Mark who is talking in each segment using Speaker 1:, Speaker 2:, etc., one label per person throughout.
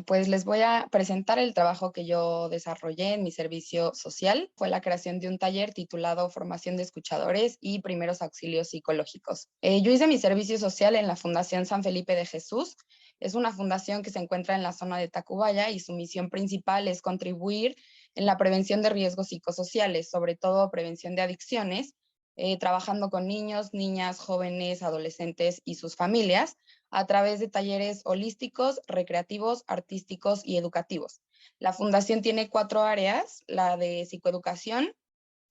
Speaker 1: Bueno, pues les voy a presentar el trabajo que yo desarrollé en mi servicio social. Fue la creación de un taller titulado Formación de Escuchadores y Primeros Auxilios Psicológicos. Yo hice mi servicio social en la Fundación San Felipe de Jesús. Es una fundación que se encuentra en la zona de Tacubaya y su misión principal es contribuir en la prevención de riesgos psicosociales, sobre todo prevención de adicciones, trabajando con niños, niñas, jóvenes, adolescentes y sus familias a través de talleres holísticos, recreativos, artísticos y educativos. La fundación tiene 4 áreas: la de psicoeducación,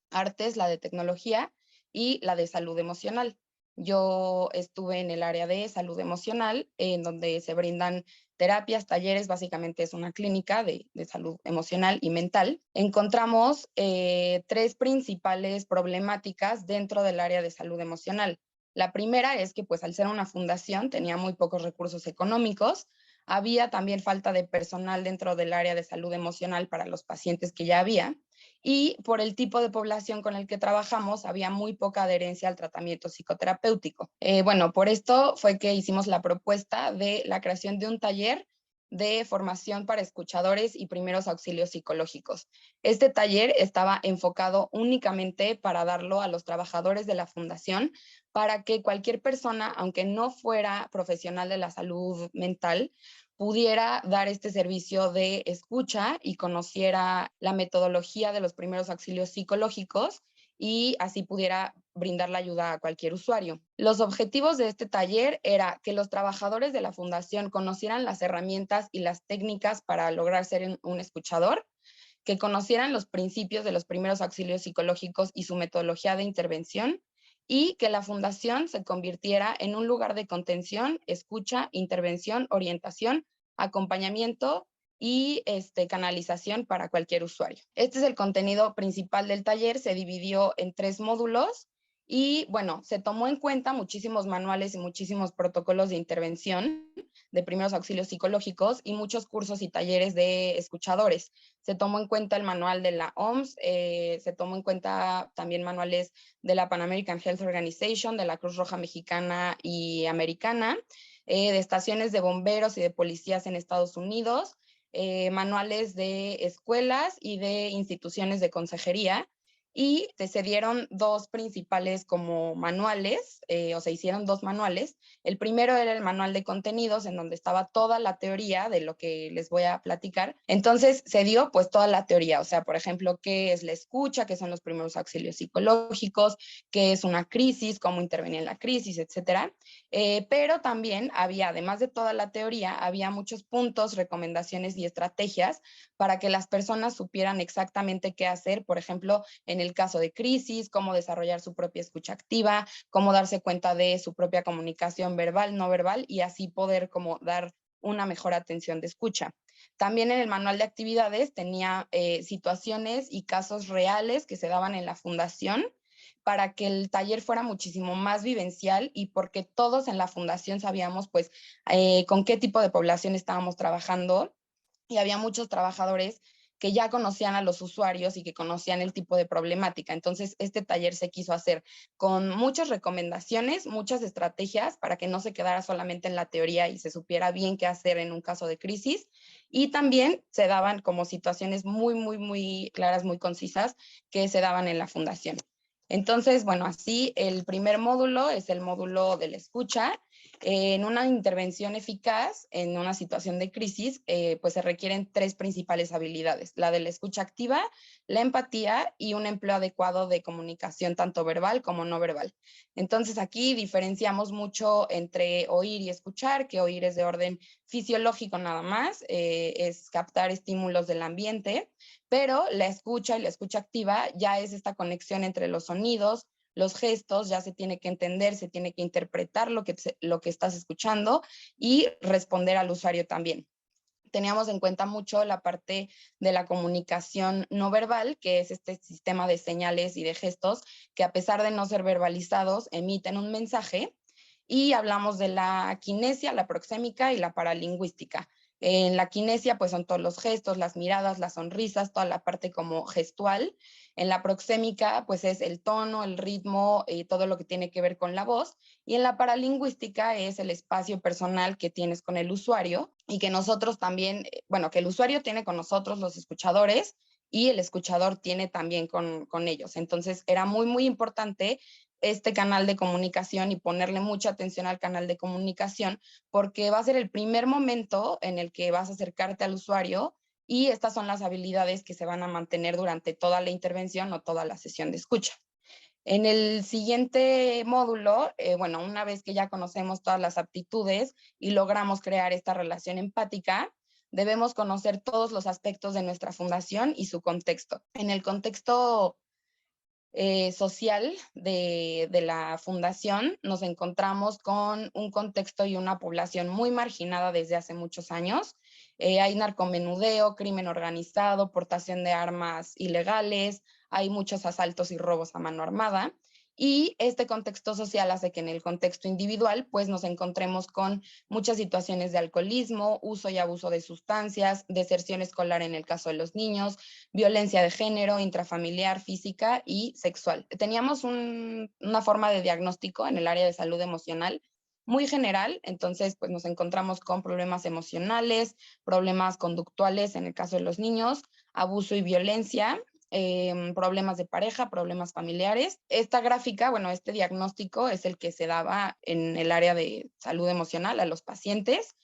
Speaker 1: artes, la de tecnología y la de salud emocional. Yo estuve en el área de salud emocional, en donde se brindan terapias, talleres, básicamente es una clínica de salud emocional y mental. Encontramos 3 principales problemáticas dentro del área de salud emocional. La primera es que, pues, al ser una fundación, tenía muy pocos recursos económicos. Había también falta de personal dentro del área de salud emocional para los pacientes que ya había, y por el tipo de población con el que trabajamos había muy poca adherencia al tratamiento psicoterapéutico. Bueno, por esto fue que hicimos la propuesta de la creación de un taller de formación para escuchadores y primeros auxilios psicológicos. Este taller estaba enfocado únicamente para darlo a los trabajadores de la fundación, para que cualquier persona, aunque no fuera profesional de la salud mental, pudiera dar este servicio de escucha y conociera la metodología de los primeros auxilios psicológicos y así pudiera brindar la ayuda a cualquier usuario. Los objetivos de este taller era que los trabajadores de la fundación conocieran las herramientas y las técnicas para lograr ser un escuchador, que conocieran los principios de los primeros auxilios psicológicos y su metodología de intervención, y que la fundación se convirtiera en un lugar de contención, escucha, intervención, orientación, acompañamiento y canalización para cualquier usuario. Este es el contenido principal del taller. Se dividió en 3 módulos y, bueno, se tomó en cuenta muchísimos manuales y muchísimos protocolos de intervención de primeros auxilios psicológicos y muchos cursos y talleres de escuchadores. Se tomó en cuenta el manual de la OMS, se tomó en cuenta también manuales de la Pan American Health Organization, de la Cruz Roja Mexicana y Americana, de estaciones de bomberos y de policías en Estados Unidos, manuales de escuelas y de instituciones de consejería. Y se dieron 2 principales como manuales, o se hicieron 2 manuales. El primero era el manual de contenidos, en donde estaba toda la teoría de lo que les voy a platicar. Entonces se dio pues toda la teoría, o sea, por ejemplo, qué es la escucha, qué son los primeros auxilios psicológicos, qué es una crisis, cómo intervenir en la crisis, etcétera. Pero también había, además de toda la teoría, había muchos puntos, recomendaciones y estrategias para que las personas supieran exactamente qué hacer, por ejemplo, en el caso de crisis, cómo desarrollar su propia escucha activa, cómo darse cuenta de su propia comunicación verbal, no verbal, y así poder como dar una mejor atención de escucha. También en el manual de actividades tenía situaciones y casos reales que se daban en la fundación para que el taller fuera muchísimo más vivencial y porque todos en la fundación sabíamos pues con qué tipo de población estábamos trabajando, y había muchos trabajadores que ya conocían a los usuarios y que conocían el tipo de problemática. Entonces, este taller se quiso hacer con muchas recomendaciones, muchas estrategias para que no se quedara solamente en la teoría y se supiera bien qué hacer en un caso de crisis. Y también se daban como situaciones muy, muy, muy claras, muy concisas que se daban en la fundación. Entonces, bueno, así el primer módulo es el módulo de la escucha. En una intervención eficaz, en una situación de crisis, pues se requieren 3 principales habilidades: la de la escucha activa, la empatía y un empleo adecuado de comunicación, tanto verbal como no verbal. Entonces aquí diferenciamos mucho entre oír y escuchar, que oír es de orden fisiológico nada más, es captar estímulos del ambiente, pero la escucha y la escucha activa ya es esta conexión entre los sonidos, los gestos, ya se tiene que entender, se tiene que interpretar lo que estás escuchando y responder al usuario también. Teníamos en cuenta mucho la parte de la comunicación no verbal, que es este sistema de señales y de gestos que, a pesar de no ser verbalizados, emiten un mensaje. Y hablamos de la kinesia, la proxémica y la paralingüística, En la kinesia, pues son todos los gestos, las miradas, las sonrisas, toda la parte como gestual. En la proxémica, pues es el tono, el ritmo y todo lo que tiene que ver con la voz. Y en la paralingüística es el espacio personal que tienes con el usuario y que nosotros también, bueno, que el usuario tiene con nosotros, los escuchadores, y el escuchador tiene también con ellos. Entonces, era muy, muy importante este canal de comunicación y ponerle mucha atención al canal de comunicación porque va a ser el primer momento en el que vas a acercarte al usuario y estas son las habilidades que se van a mantener durante toda la intervención o toda la sesión de escucha. En el siguiente módulo, bueno, una vez que ya conocemos todas las aptitudes y logramos crear esta relación empática, debemos conocer todos los aspectos de nuestra fundación y su contexto. En el contexto social de la fundación, nos encontramos con un contexto y una población muy marginada desde hace muchos años. Hay narcomenudeo, crimen organizado, portación de armas ilegales, hay muchos asaltos y robos a mano armada. Y este contexto social hace que en el contexto individual pues nos encontremos con muchas situaciones de alcoholismo, uso y abuso de sustancias, deserción escolar en el caso de los niños, violencia de género, intrafamiliar, física y sexual. Teníamos una forma de diagnóstico en el área de salud emocional muy general, entonces pues nos encontramos con problemas emocionales, problemas conductuales en el caso de los niños, abuso y violencia, problemas de pareja, problemas familiares. Esta gráfica, bueno, este diagnóstico es el que se daba en el área de salud emocional a los pacientes.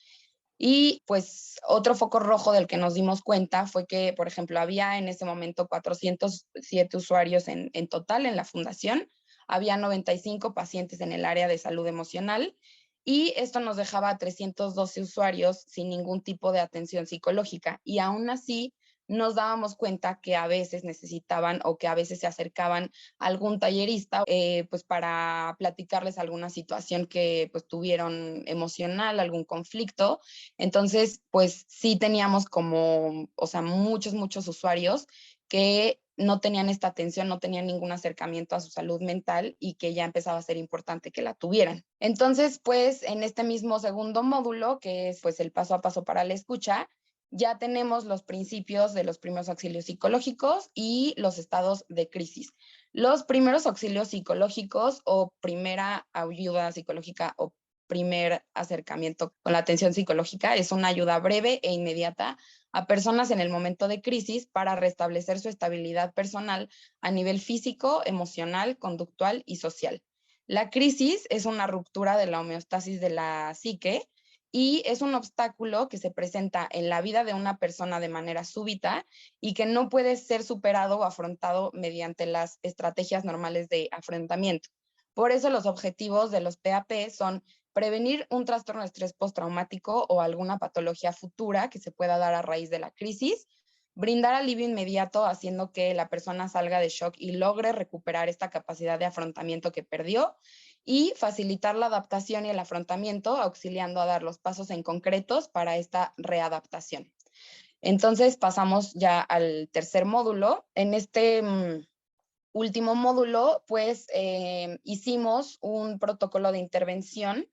Speaker 1: Y pues otro foco rojo del que nos dimos cuenta fue que, por ejemplo, había en ese momento 407 usuarios en total en la fundación, había 95 pacientes en el área de salud emocional y esto nos dejaba a 312 usuarios sin ningún tipo de atención psicológica y aún así nos dábamos cuenta que a veces necesitaban o que a veces se acercaban a algún tallerista pues para platicarles alguna situación que pues tuvieron emocional, algún conflicto. Entonces, pues sí teníamos como, o sea, muchos usuarios que no tenían esta atención, no tenían ningún acercamiento a su salud mental y que ya empezaba a ser importante que la tuvieran. Entonces, pues en este mismo segundo módulo, que es pues el paso a paso para la escucha, ya tenemos los principios de los primeros auxilios psicológicos y los estados de crisis. Los primeros auxilios psicológicos o primera ayuda psicológica o primer acercamiento con la atención psicológica es una ayuda breve e inmediata a personas en el momento de crisis para restablecer su estabilidad personal a nivel físico, emocional, conductual y social. La crisis es una ruptura de la homeostasis de la psique y es un obstáculo que se presenta en la vida de una persona de manera súbita y que no puede ser superado o afrontado mediante las estrategias normales de afrontamiento. Por eso los objetivos de los PAP son prevenir un trastorno de estrés postraumático o alguna patología futura que se pueda dar a raíz de la crisis, brindar alivio inmediato haciendo que la persona salga de shock y logre recuperar esta capacidad de afrontamiento que perdió y facilitar la adaptación y el afrontamiento, auxiliando a dar los pasos en concretos para esta readaptación. Entonces pasamos ya al tercer módulo. En este último módulo, pues hicimos un protocolo de intervención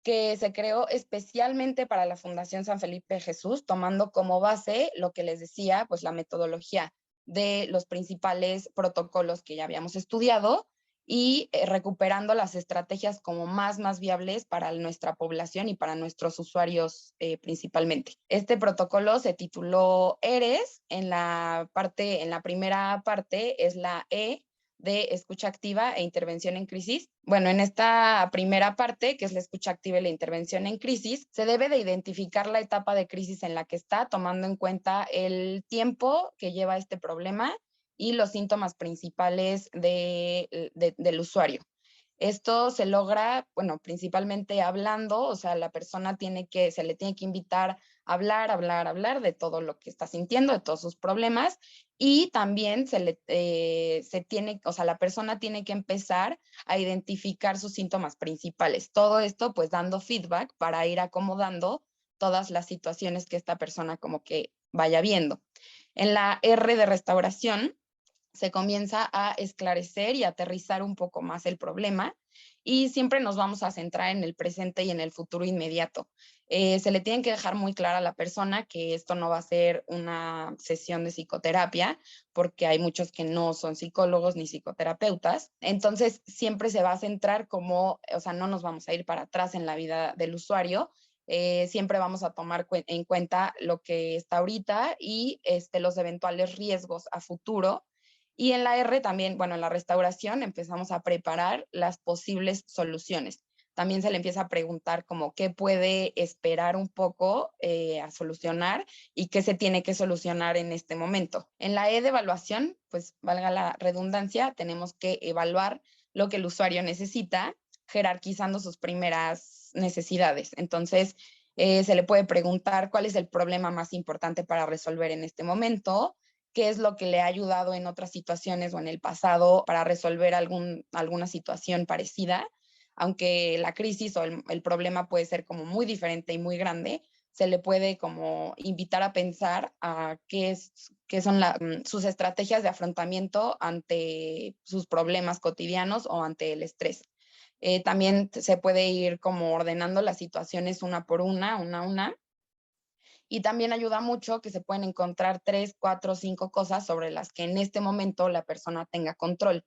Speaker 1: que se creó especialmente para la Fundación San Felipe Jesús, tomando como base lo que les decía, pues la metodología de los principales protocolos que ya habíamos estudiado y recuperando las estrategias como más viables para nuestra población y para nuestros usuarios principalmente. Este protocolo se tituló ERES, en la primera parte es la E de escucha activa e intervención en crisis. Bueno, en esta primera parte, que es la escucha activa y la intervención en crisis, se debe de identificar la etapa de crisis en la que está, tomando en cuenta el tiempo que lleva este problema y los síntomas principales del usuario. Esto se logra, bueno, principalmente hablando, o sea, la persona se le tiene que invitar a hablar de todo lo que está sintiendo, de todos sus problemas, y también o sea, la persona tiene que empezar a identificar sus síntomas principales. Todo esto, pues, dando feedback para ir acomodando todas las situaciones que esta persona como que vaya viendo. En la R de restauración, se comienza a esclarecer y aterrizar un poco más el problema y siempre nos vamos a centrar en el presente y en el futuro inmediato. Se le tiene que dejar muy clara a la persona que esto no va a ser una sesión de psicoterapia, porque hay muchos que no son psicólogos ni psicoterapeutas. Entonces, siempre se va a centrar como, o sea, no nos vamos a ir para atrás en la vida del usuario, siempre vamos a tomar en cuenta lo que está ahorita y los eventuales riesgos a futuro. Y en la R también, bueno, en la restauración empezamos a preparar las posibles soluciones. También se le empieza a preguntar como qué puede esperar un poco a solucionar y qué se tiene que solucionar en este momento. En la E de evaluación, pues valga la redundancia, tenemos que evaluar lo que el usuario necesita, jerarquizando sus primeras necesidades. Entonces, se le puede preguntar cuál es el problema más importante para resolver en este momento, qué es lo que le ha ayudado en otras situaciones o en el pasado para resolver alguna situación parecida, aunque la crisis o el problema puede ser como muy diferente y muy grande, se le puede como invitar a pensar a qué son sus estrategias de afrontamiento ante sus problemas cotidianos o ante el estrés. También se puede ir como ordenando las situaciones una por una, una a una. Y también ayuda mucho que se pueden encontrar 3, 4, 5 cosas sobre las que en este momento la persona tenga control.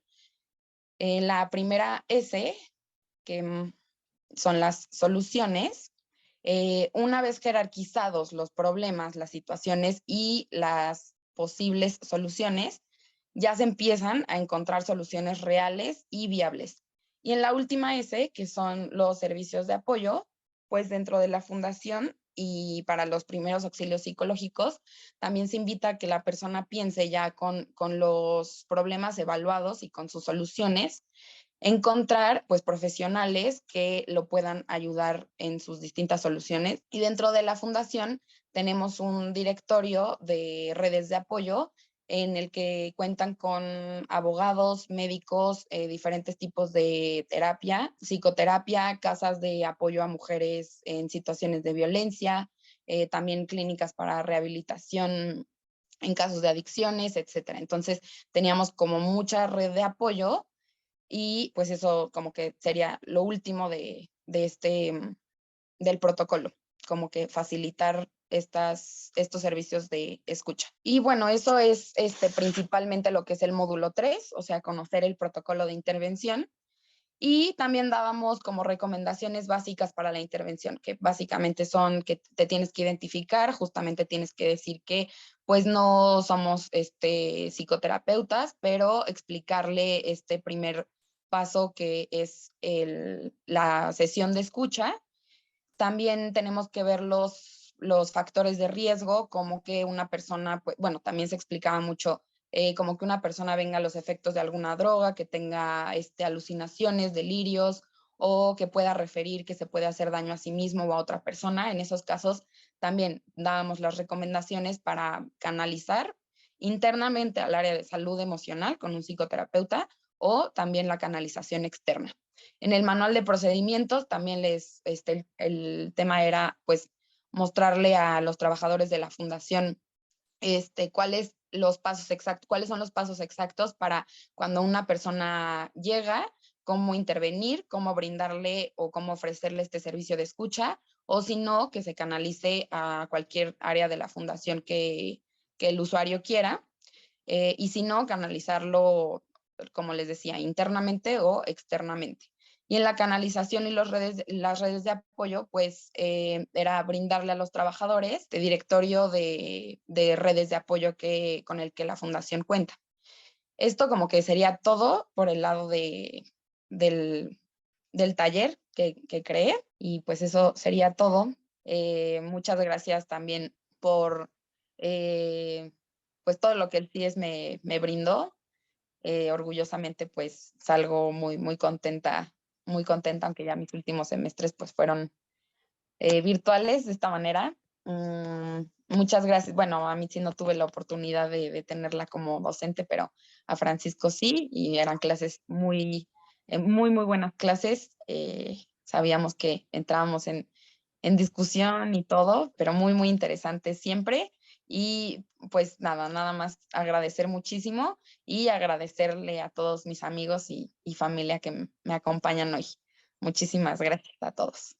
Speaker 1: La primera S, que son las soluciones, una vez jerarquizados los problemas, las situaciones y las posibles soluciones, ya se empiezan a encontrar soluciones reales y viables. Y en la última S, que son los servicios de apoyo, pues dentro de la fundación y para los primeros auxilios psicológicos, también se invita a que la persona piense ya con los problemas evaluados y con sus soluciones, encontrar pues profesionales que lo puedan ayudar en sus distintas soluciones. Y dentro de la fundación tenemos un directorio de redes de apoyo en el que cuentan con abogados, médicos, diferentes tipos de terapia, psicoterapia, casas de apoyo a mujeres en situaciones de violencia, también clínicas para rehabilitación en casos de adicciones, etcétera. Entonces, teníamos como mucha red de apoyo y pues eso como que sería lo último del protocolo, como que facilitar estos servicios de escucha. Y bueno, eso es principalmente lo que es el módulo 3, o sea, conocer el protocolo de intervención. Y también dábamos como recomendaciones básicas para la intervención, que básicamente son que te tienes que identificar, justamente tienes que decir que pues no somos psicoterapeutas, pero explicarle este primer paso que es la sesión de escucha. También tenemos que ver los factores de riesgo, como que una persona, pues, bueno, también se explicaba mucho, como que una persona venga a los efectos de alguna droga, que tenga alucinaciones, delirios, o que pueda referir que se puede hacer daño a sí mismo o a otra persona. En esos casos también dábamos las recomendaciones para canalizar internamente al área de salud emocional con un psicoterapeuta o también la canalización externa. En el manual de procedimientos también el tema era pues mostrarle a los trabajadores de la fundación cuáles son los pasos exactos para cuando una persona llega, cómo intervenir, cómo brindarle o cómo ofrecerle este servicio de escucha, o si no, que se canalice a cualquier área de la fundación que el usuario quiera, y si no, canalizarlo, como les decía, internamente o externamente. Y en la canalización y las redes de apoyo, pues era brindarle a los trabajadores de directorio de redes de apoyo con el que la fundación cuenta. Esto como que sería todo por el lado del, del taller que creé, y pues eso sería todo. Muchas gracias también por pues todo lo que el CIES me brindó. Orgullosamente pues salgo muy contenta, aunque ya mis últimos semestres pues fueron virtuales de esta manera. Muchas gracias. Bueno, a mí sí no tuve la oportunidad de tenerla como docente, pero a Francisco sí, y eran clases muy buenas clases. Sabíamos que entrábamos en discusión y todo, pero muy interesante siempre. Y pues nada más agradecer muchísimo y agradecerle a todos mis amigos y familia que me acompañan hoy. Muchísimas gracias a todos.